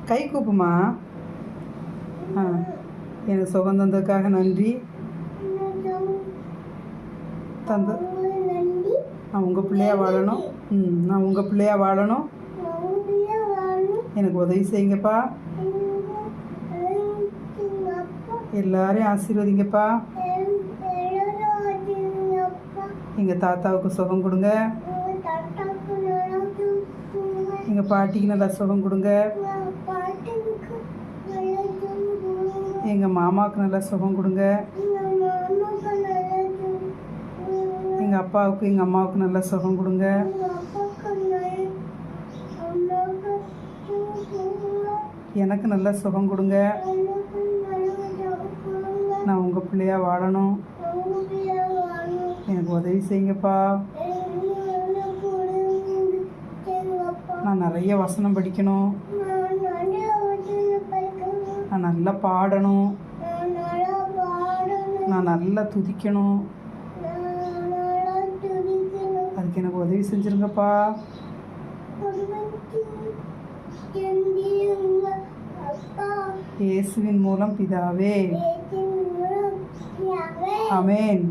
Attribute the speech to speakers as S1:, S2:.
S1: கை கூப்புமா. எனக்கு சுகம் தந்ததுக்காக நன்றி. தந்து நான் உங்கள் பிள்ளையாக வாழணும். நான் உங்கள் பிள்ளையாக வாழணும். எனக்கு உதவி செய்யுங்கப்பா. எல்லாரையும் ஆசீர்வதிங்கப்பா. எங்கள் தாத்தாவுக்கு சுகம் கொடுங்க. எங்கள் பாட்டிக்கு நல்லா சுகம் கொடுங்க. எங்கள் மாமாவுக்கு நல்லா சுகம் கொடுங்க. எங்கள் அப்பாவுக்கு எங்கள் அம்மாவுக்கு நல்லா சுகம் கொடுங்க. எனக்கு நல்லா சுகம் கொடுங்க. நான் உங்கள் பிள்ளையாக வாழணும். எனக்கு உதவி செய்யுங்கப்பா. நான் நிறைய வசனம் படிக்கணும். நான் நல்லா பாடணும். நான் நல்லா துதிக்கணும். அதுக்கு எனக்கு உதவி செஞ்சுருங்கப்பா. இயேசுவின் மூலம் பிதாவே. ஆமென்.